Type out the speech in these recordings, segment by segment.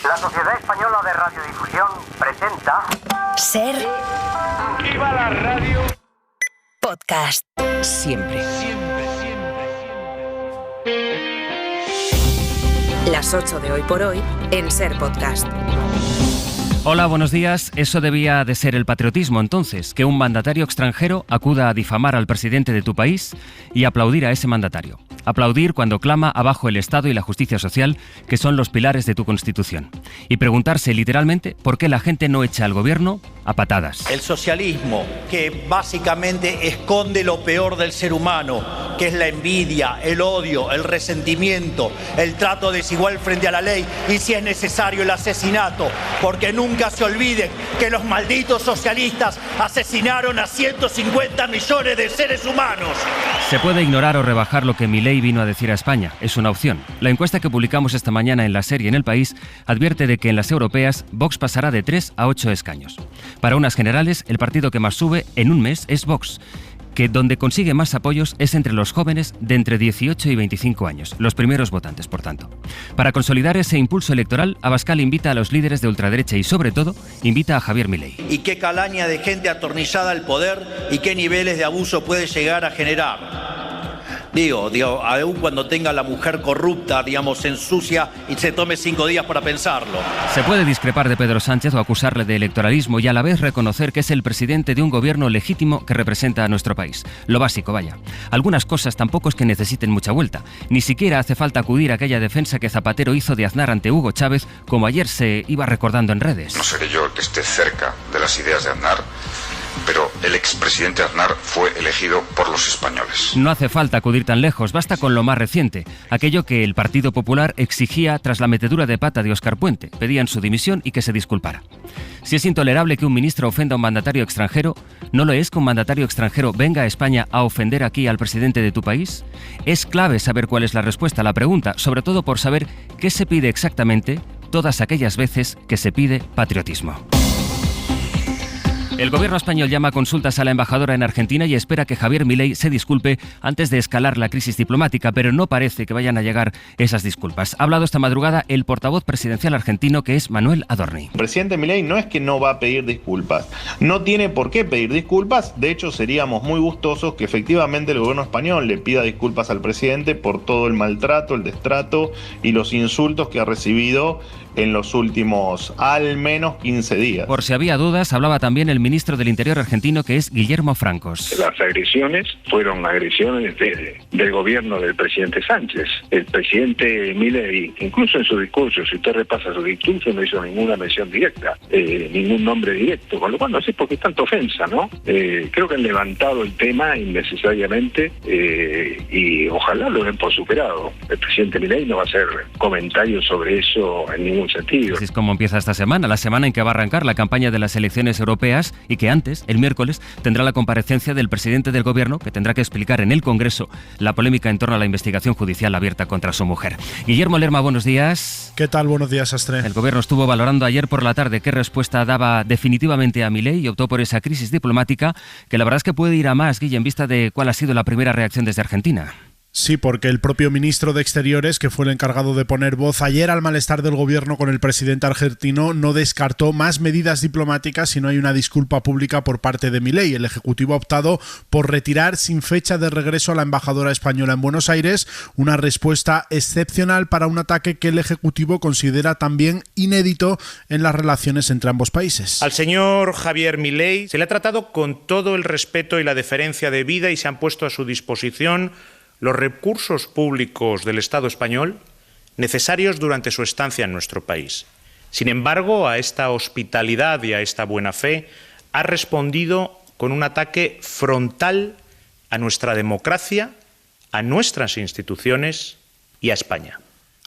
La Sociedad Española de Radiodifusión presenta... Ser... ¡Viva la radio! Podcast. Siempre. Las 8 de Hoy por Hoy en Ser Podcast. Hola, buenos días. Eso debía de ser el patriotismo entonces, que un mandatario extranjero acuda a difamar al presidente de tu país y aplaudir a ese mandatario. Aplaudir cuando clama abajo el Estado y la justicia social, que son los pilares de tu Constitución. Y preguntarse literalmente por qué la gente no echa al gobierno a patadas. El socialismo, que básicamente esconde lo peor del ser humano, que es la envidia, el odio, el resentimiento, el trato desigual frente a la ley y, si es necesario, el asesinato, porque nunca se olviden que los malditos socialistas asesinaron a 150 millones de seres humanos. Se puede ignorar o rebajar lo que Milei vino a decir a España, es una opción. La encuesta que publicamos esta mañana en La Serie en El País advierte de que en las europeas Vox pasará de 3 a 8 escaños. Para unas generales, el partido que más sube en un mes es Vox, que donde consigue más apoyos es entre los jóvenes de entre 18 y 25 años, los primeros votantes, por tanto. Para consolidar ese impulso electoral, Abascal invita a los líderes de ultraderecha y, sobre todo, invita a Javier Milei. Y qué calaña de gente atornillada al poder y qué niveles de abuso puede llegar a generar. Digo, aún cuando tenga la mujer corrupta, se ensucia y se tome 5 días para pensarlo. Se puede discrepar de Pedro Sánchez o acusarle de electoralismo y a la vez reconocer que es el presidente de un gobierno legítimo que representa a nuestro país. Lo básico, vaya. Algunas cosas tampoco es que necesiten mucha vuelta. Ni siquiera hace falta acudir a aquella defensa que Zapatero hizo de Aznar ante Hugo Chávez, como ayer se iba recordando en redes. No seré yo el que esté cerca de las ideas de Aznar, pero el expresidente Aznar fue elegido por los españoles. No hace falta acudir tan lejos, basta con lo más reciente, aquello que el Partido Popular exigía tras la metedura de pata de Óscar Puente. Pedían su dimisión y que se disculpara. Si es intolerable que un ministro ofenda a un mandatario extranjero, ¿no lo es que un mandatario extranjero venga a España a ofender aquí al presidente de tu país? Es clave saber cuál es la respuesta a la pregunta, sobre todo por saber qué se pide exactamente todas aquellas veces que se pide patriotismo. El gobierno español llama a consultas a la embajadora en Argentina y espera que Javier Milei se disculpe antes de escalar la crisis diplomática, pero no parece que vayan a llegar esas disculpas. Ha hablado esta madrugada el portavoz presidencial argentino, que es Manuel Adorni. El presidente Milei no es que no va a pedir disculpas, no tiene por qué pedir disculpas. De hecho, seríamos muy gustosos que efectivamente el gobierno español le pida disculpas al presidente por todo el maltrato, el destrato y los insultos que ha recibido en los últimos al menos 15 días. Por si había dudas, hablaba también el ministro del Interior argentino, que es Guillermo Francos. Las agresiones fueron agresiones del gobierno del presidente Sánchez. El presidente Milei, incluso en su discurso, si usted repasa su discurso, no hizo ninguna mención directa, ningún nombre directo, con lo cual no sé por qué tanta ofensa, ¿no? Creo que han levantado el tema innecesariamente y ojalá lo den por superado. El presidente Milei no va a hacer comentarios sobre eso en ningún sentido. Así es como empieza esta semana, la semana en que va a arrancar la campaña de las elecciones europeas y que antes, el miércoles, tendrá la comparecencia del presidente del gobierno, que tendrá que explicar en el Congreso la polémica en torno a la investigación judicial abierta contra su mujer. Guillermo Lerma, buenos días. ¿Qué tal? Buenos días, Astre. El gobierno estuvo valorando ayer por la tarde qué respuesta daba definitivamente a Milei y optó por esa crisis diplomática, que la verdad es que puede ir a más, Guille, en vista de cuál ha sido la primera reacción desde Argentina. Sí, porque el propio ministro de Exteriores, que fue el encargado de poner voz ayer al malestar del gobierno con el presidente argentino, no descartó más medidas diplomáticas si no hay una disculpa pública por parte de Milei. El Ejecutivo ha optado por retirar sin fecha de regreso a la embajadora española en Buenos Aires, una respuesta excepcional para un ataque que el Ejecutivo considera también inédito en las relaciones entre ambos países. Al señor Javier Milei se le ha tratado con todo el respeto y la deferencia debida y se han puesto a su disposición los recursos públicos del Estado español necesarios durante su estancia en nuestro país. Sin embargo, a esta hospitalidad y a esta buena fe ha respondido con un ataque frontal a nuestra democracia, a nuestras instituciones y a España.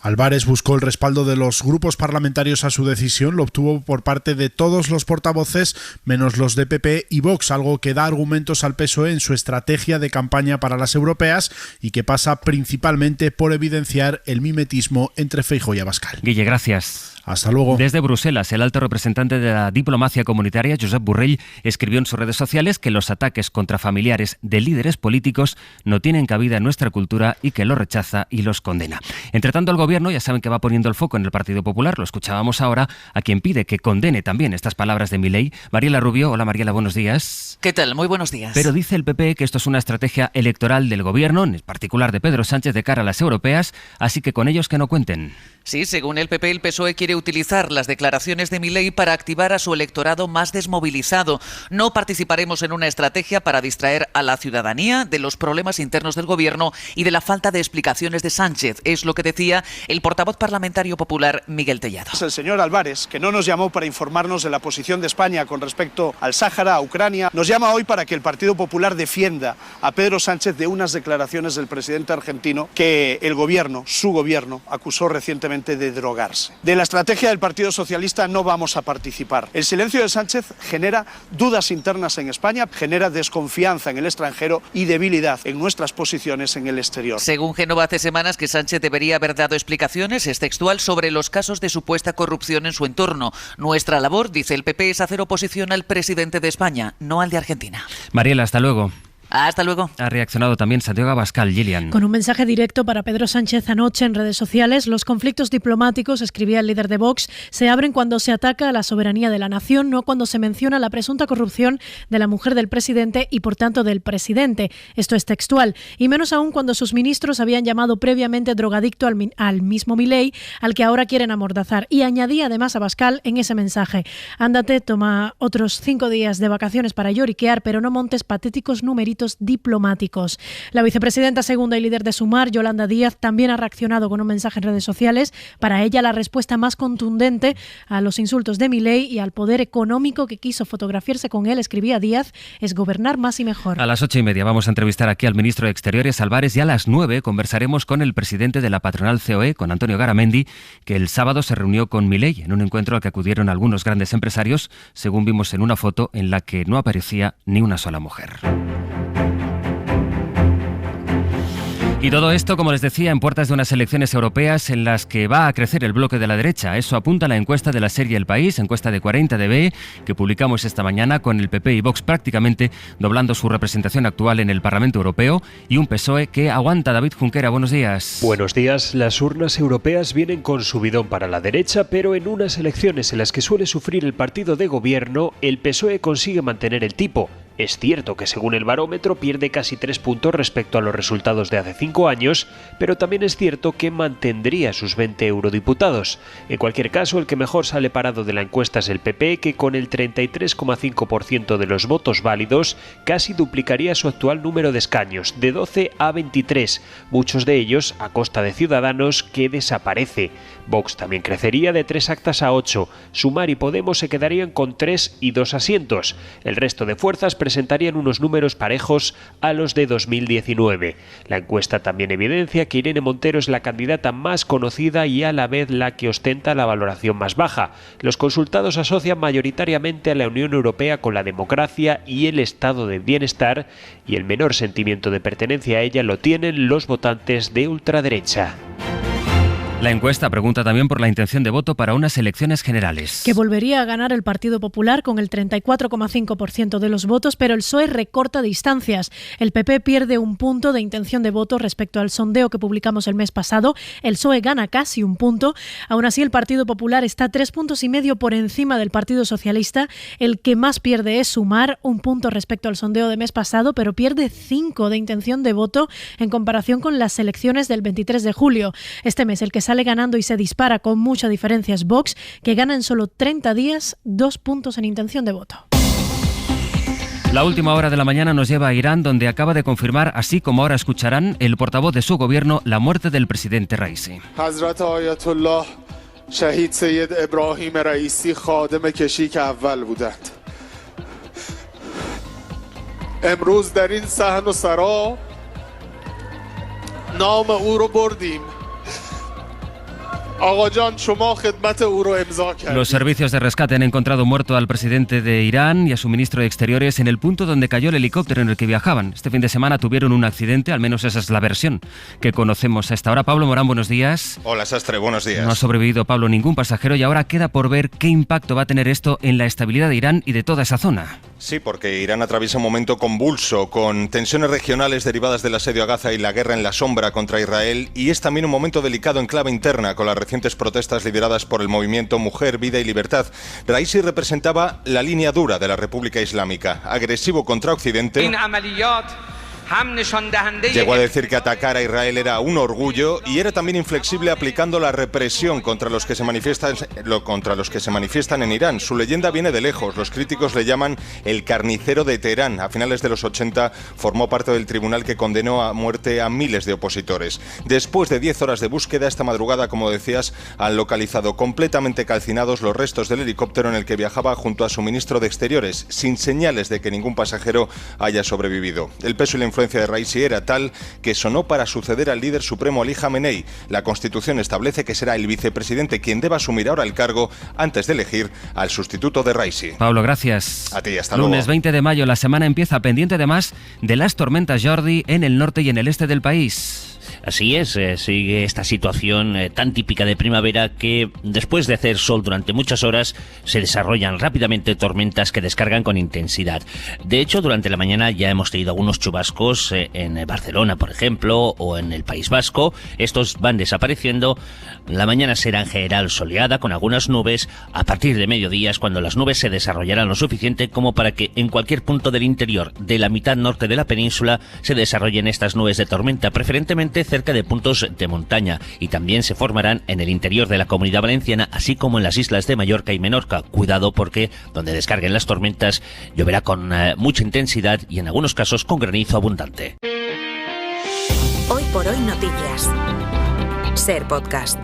Álvarez buscó el respaldo de los grupos parlamentarios a su decisión, lo obtuvo por parte de todos los portavoces, menos los de PP y Vox, algo que da argumentos al PSOE en su estrategia de campaña para las europeas y que pasa principalmente por evidenciar el mimetismo entre Feijóo y Abascal. Guille, gracias. Hasta luego. Desde Bruselas, el alto representante de la diplomacia comunitaria, Josep Borrell, escribió en sus redes sociales que los ataques contra familiares de líderes políticos no tienen cabida en nuestra cultura y que los rechaza y los condena. Entre tanto, el gobierno ya saben que va poniendo el foco en el Partido Popular. Lo escuchábamos ahora a quien pide que condene también estas palabras de Milei. Mariela Rubio. Hola Mariela, buenos días. ¿Qué tal? Muy buenos días. Pero dice el PP que esto es una estrategia electoral del gobierno, en particular de Pedro Sánchez, de cara a las europeas, así que con ellos que no cuenten. Sí, según el PP, el PSOE quiere utilizar las declaraciones de Milei para activar a su electorado más desmovilizado. No participaremos en una estrategia para distraer a la ciudadanía de los problemas internos del gobierno y de la falta de explicaciones de Sánchez, es lo que decía el portavoz parlamentario popular Miguel Tellado. El señor Álvarez, que no nos llamó para informarnos de la posición de España con respecto al Sáhara, a Ucrania, nos llama hoy para que el Partido Popular defienda a Pedro Sánchez de unas declaraciones del presidente argentino que el gobierno, su gobierno, acusó recientemente de drogarse. De la estrategia del Partido Socialista no vamos a participar. El silencio de Sánchez genera dudas internas en España, genera desconfianza en el extranjero y debilidad en nuestras posiciones en el exterior. Según Génova, hace semanas que Sánchez debería haber dado explicaciones, es textual, sobre los casos de supuesta corrupción en su entorno. Nuestra labor, dice el PP, es hacer oposición al presidente de España, no al de Argentina. Mariela, hasta luego. Hasta luego. Ha reaccionado también Santiago Abascal. Gillian. Con un mensaje directo para Pedro Sánchez anoche en redes sociales, los conflictos diplomáticos, escribía el líder de Vox, se abren cuando se ataca a la soberanía de la nación, no cuando se menciona la presunta corrupción de la mujer del presidente y, por tanto, del presidente. Esto es textual. Y menos aún cuando sus ministros habían llamado previamente drogadicto al mismo Milei, al que ahora quieren amordazar. Y añadía además Abascal en ese mensaje: ándate, toma otros 5 días de vacaciones para lloriquear, pero no montes patéticos numeritos diplomáticos. La vicepresidenta segunda y líder de Sumar, Yolanda Díaz, también ha reaccionado con un mensaje en redes sociales. Para ella, la respuesta más contundente a los insultos de Milei y al poder económico que quiso fotografiarse con él, escribía Díaz, es gobernar más y mejor. A las 8:30 vamos a entrevistar aquí al ministro de Exteriores, Álvarez, y a las 9 conversaremos con el presidente de la patronal COE, con Antonio Garamendi, que el sábado se reunió con Milei en un encuentro al que acudieron algunos grandes empresarios, según vimos en una foto en la que no aparecía ni una sola mujer. Y todo esto, como les decía, en puertas de unas elecciones europeas en las que va a crecer el bloque de la derecha. Eso apunta la encuesta de la serie El País, encuesta de 40dB, que publicamos esta mañana, con el PP y Vox prácticamente doblando su representación actual en el Parlamento Europeo y un PSOE que aguanta. David Junquera, buenos días. Buenos días. Las urnas europeas vienen con subidón para la derecha, pero en unas elecciones en las que suele sufrir el partido de gobierno, el PSOE consigue mantener el tipo. Es cierto que según el barómetro pierde casi 3 puntos respecto a los resultados de hace 5 años, pero también es cierto que mantendría sus 20 eurodiputados. En cualquier caso, el que mejor sale parado de la encuesta es el PP, que con el 33,5% de los votos válidos casi duplicaría su actual número de escaños, de 12 a 23, muchos de ellos a costa de Ciudadanos, que desaparece. Vox también crecería de 3 actas a 8, Sumar y Podemos se quedarían con 3 y 2 asientos. El resto de fuerzas presentarían unos números parejos a los de 2019. La encuesta también evidencia que Irene Montero es la candidata más conocida y a la vez la que ostenta la valoración más baja. Los consultados asocian mayoritariamente a la Unión Europea con la democracia y el estado de bienestar, y el menor sentimiento de pertenencia a ella lo tienen los votantes de ultraderecha. La encuesta pregunta también por la intención de voto para unas elecciones generales. Que volvería a ganar el Partido Popular con el 34,5% de los votos, pero el PSOE recorta distancias. El PP pierde 1 punto de intención de voto respecto al sondeo que publicamos el mes pasado. El PSOE gana casi 1 punto. Aún así, el Partido Popular está 3,5 puntos por encima del Partido Socialista. El que más pierde es Sumar, 1 punto respecto al sondeo de mes pasado, pero pierde 5 de intención de voto en comparación con las elecciones del 23 de julio. Este mes, el que sale ganando y se dispara con mucha diferencia es Vox, que gana en solo 30 días 2 puntos en intención de voto. La última hora de la mañana nos lleva a Irán, donde acaba de confirmar, así como ahora escucharán, el portavoz de su gobierno, la muerte del presidente Raisi. Hazrat Ayatollah Shahid Sayyid Ebrahim Raisi khadem keshik awwal budand. Emroz dar in sahn o sara nam o ro bordim. Los servicios de rescate han encontrado muerto al presidente de Irán y a su ministro de Exteriores en el punto donde cayó el helicóptero en el que viajaban. Este fin de semana tuvieron un accidente, al menos esa es la versión que conocemos a esta hora. Pablo Morán, buenos días. Hola, Sastre, buenos días. No ha sobrevivido, Pablo, ningún pasajero y ahora queda por ver qué impacto va a tener esto en la estabilidad de Irán y de toda esa zona. Sí, porque Irán atraviesa un momento convulso, con tensiones regionales derivadas del asedio a Gaza y la guerra en la sombra contra Israel, y es también un momento delicado en clave interna, con las recientes protestas lideradas por el movimiento Mujer, Vida y Libertad. Raisi representaba la línea dura de la República Islámica, agresivo contra Occidente. Llegó a decir que atacar a Israel era un orgullo y era también inflexible aplicando la represión contra los que se manifiestan en Irán. Su leyenda viene de lejos. Los críticos le llaman el carnicero de Teherán. A finales de los 80 formó parte del tribunal que condenó a muerte a miles de opositores. Después de 10 horas de búsqueda, esta madrugada, como decías, han localizado completamente calcinados los restos del helicóptero en el que viajaba junto a su ministro de Exteriores, sin señales de que ningún pasajero haya sobrevivido. El peso y la influencia de Raisi era tal que sonó para suceder al líder supremo Ali Khamenei. La Constitución establece que será el vicepresidente quien deba asumir ahora el cargo antes de elegir al sustituto de Raisi. Pablo, gracias. A ti, hasta luego. Lunes 20 de mayo, la semana empieza pendiente además de las tormentas Jordi en el norte y en el este del país. Así es, sigue esta situación tan típica de primavera que después de hacer sol durante muchas horas se desarrollan rápidamente tormentas que descargan con intensidad. De hecho, durante la mañana ya hemos tenido algunos chubascos en Barcelona, por ejemplo, o en el País Vasco. Estos van desapareciendo. La mañana será en general soleada con algunas nubes. A partir de mediodía es cuando las nubes se desarrollarán lo suficiente como para que en cualquier punto del interior de la mitad norte de la península se desarrollen estas nubes de tormenta, preferentemente cerca de puntos de montaña, y también se formarán en el interior de la Comunidad Valenciana, así como en las islas de Mallorca y Menorca. Cuidado, porque donde descarguen las tormentas lloverá con mucha intensidad y en algunos casos con granizo abundante. Hoy por hoy noticias. Ser Podcast.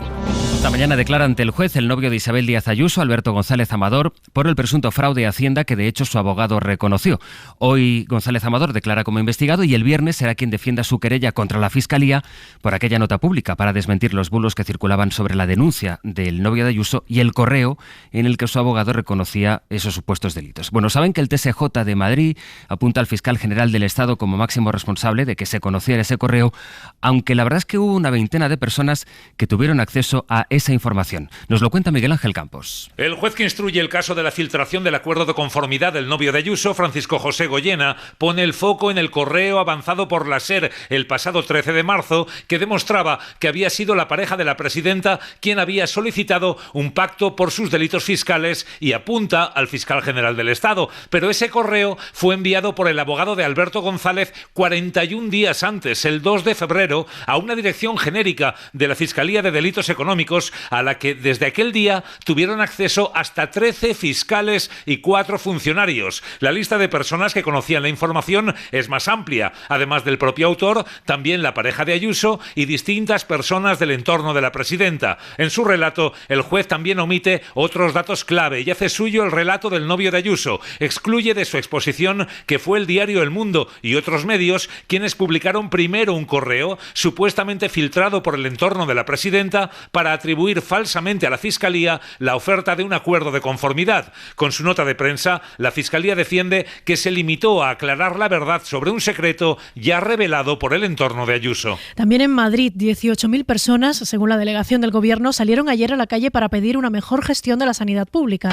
Esta mañana declara ante el juez el novio de Isabel Díaz Ayuso, Alberto González Amador, por el presunto fraude a Hacienda que de hecho su abogado reconoció. Hoy González Amador declara como investigado y el viernes será quien defienda su querella contra la Fiscalía por aquella nota pública para desmentir los bulos que circulaban sobre la denuncia del novio de Ayuso y el correo en el que su abogado reconocía esos supuestos delitos. Bueno, saben que el TSJ de Madrid apunta al fiscal general del Estado como máximo responsable de que se conociera ese correo, aunque la verdad es que hubo una veintena de personas que tuvieron acceso a esa información. Nos lo cuenta Miguel Ángel Campos. El juez que instruye el caso de la filtración del acuerdo de conformidad del novio de Ayuso, Francisco José Goyena, pone el foco en el correo avanzado por la SER el pasado 13 de marzo que demostraba que había sido la pareja de la presidenta quien había solicitado un pacto por sus delitos fiscales y apunta al fiscal general del Estado. Pero ese correo fue enviado por el abogado de Alberto González 41 días antes, el 2 de febrero, a una dirección genérica de la Fiscalía de Delitos Económicos a la que desde aquel día tuvieron acceso hasta 13 fiscales y 4 funcionarios. La lista de personas que conocían la información es más amplia. Además del propio autor, también la pareja de Ayuso y distintas personas del entorno de la presidenta. En su relato, el juez también omite otros datos clave y hace suyo el relato del novio de Ayuso. Excluye de su exposición que fue el diario El Mundo y otros medios quienes publicaron primero un correo supuestamente filtrado por el entorno de la presidenta para atribuir falsamente a la Fiscalía la oferta de un acuerdo de conformidad. Con su nota de prensa, la Fiscalía defiende que se limitó a aclarar la verdad sobre un secreto ya revelado por el entorno de Ayuso. También en Madrid, 18.000 personas, según la delegación del Gobierno, salieron ayer a la calle para pedir una mejor gestión de la sanidad pública.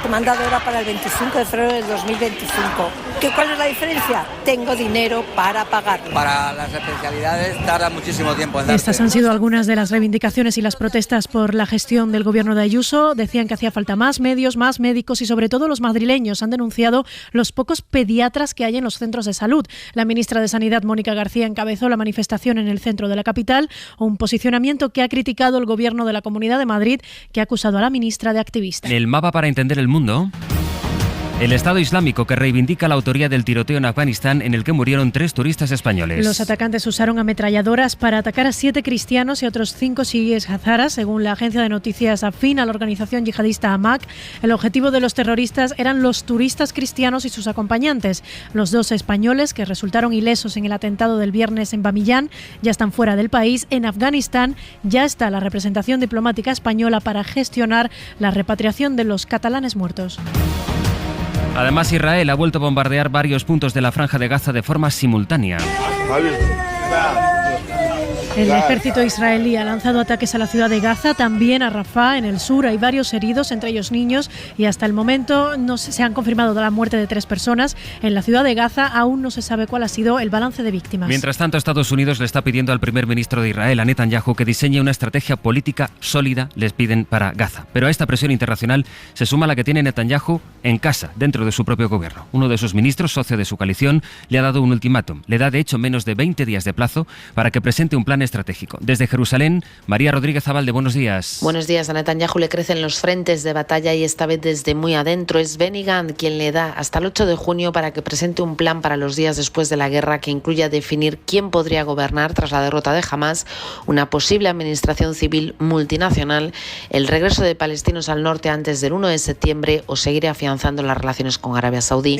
Me han dado hora para el 25 de febrero del 2025. ¿Cuál es la diferencia? Tengo dinero para pagarlo. Para las especialidades tarda muchísimo tiempo en darse. Estas han sido algunas de las reivindicaciones y las protestas por la gestión del gobierno de Ayuso. Decían que hacía falta más medios, más médicos y sobre todo los madrileños han denunciado los pocos pediatras que hay en los centros de salud. La ministra de Sanidad, Mónica García, encabezó la manifestación en el centro de la capital, un posicionamiento que ha criticado el gobierno de la Comunidad de Madrid, que ha acusado a la ministra de activista. El mapa para entender el mundo. El Estado Islámico, que reivindica la autoría del tiroteo en Afganistán en el que murieron 3 turistas españoles. Los atacantes usaron ametralladoras para atacar a 7 cristianos y otros 5 chiíes hazaras, según la agencia de noticias afín a la organización yihadista Amaq. El objetivo de los terroristas eran los turistas cristianos y sus acompañantes. Los 2 españoles, que resultaron ilesos en el atentado del viernes en Bamillán, ya están fuera del país. En Afganistán ya está la representación diplomática española para gestionar la repatriación de los catalanes muertos. Además, Israel ha vuelto a bombardear varios puntos de la Franja de Gaza de forma simultánea. El ejército israelí ha lanzado ataques a la ciudad de Gaza, también a Rafah, en el sur. Hay varios heridos, entre ellos niños, y hasta el momento no se han confirmado la muerte de 3 personas. En la ciudad de Gaza aún no se sabe cuál ha sido el balance de víctimas. Mientras tanto, Estados Unidos le está pidiendo al primer ministro de Israel, a Netanyahu, que diseñe una estrategia política sólida, les piden, para Gaza. Pero a esta presión internacional se suma la que tiene Netanyahu en casa, dentro de su propio gobierno. Uno de sus ministros, socio de su coalición, le ha dado un ultimátum. Le da, de hecho, menos de 20 días de plazo para que presente un plan estratégico. Desde Jerusalén, María Rodríguez Zabalde, buenos días. Buenos días. A Netanyahu le crecen los frentes de batalla y esta vez desde muy adentro. Es Benny Gantz quien le da hasta el 8 de junio para que presente un plan para los días después de la guerra que incluya definir quién podría gobernar tras la derrota de Hamas, una posible administración civil multinacional, el regreso de palestinos al norte antes del 1 de septiembre o seguir afianzando las relaciones con Arabia Saudí.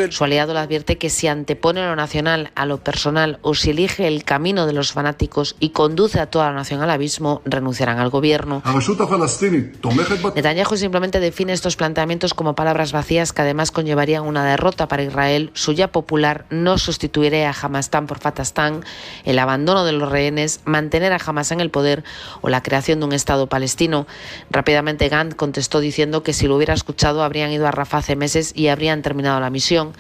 Su aliado le advierte que si antepone lo nacional a lo personal o si elige el camino de los fanáticos y conduce a toda la nación al abismo, renunciarán al gobierno. Netanyahu simplemente define estos planteamientos como palabras vacías que además conllevarían una derrota para Israel. Su ya popular no sustituiré a Hamastán por Fatastán, el abandono de los rehenes, mantener a Hamas en el poder o la creación de un Estado palestino. Rápidamente Gantz contestó diciendo que si lo hubiera escuchado habrían ido a Rafah hace meses y habrían terminado la misión.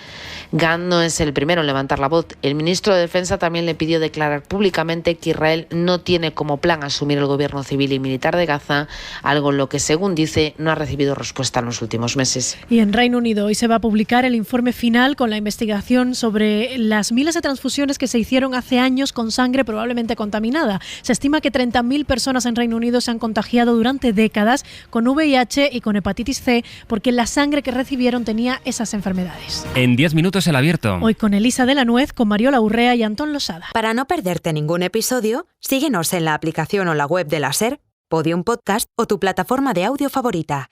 Gantz no es el primero en levantar la voz. El ministro de Defensa también le pidió declarar públicamente que Israel no tiene como plan asumir el gobierno civil y militar de Gaza, algo en lo que, según dice, no ha recibido respuesta en los últimos meses. Y en Reino Unido hoy se va a publicar el informe final con la investigación sobre las miles de transfusiones que se hicieron hace años con sangre probablemente contaminada. Se estima que 30.000 personas en Reino Unido se han contagiado durante décadas con VIH y con hepatitis C porque la sangre que recibieron tenía esas enfermedades. En 10 minutos el abierto. Hoy con Elisa de la Nuez, con Mariola Urrea y Antón Losada. Para no perderte ningún episodio, síguenos en la aplicación o la web de la SER, Podium Podcast o tu plataforma de audio favorita.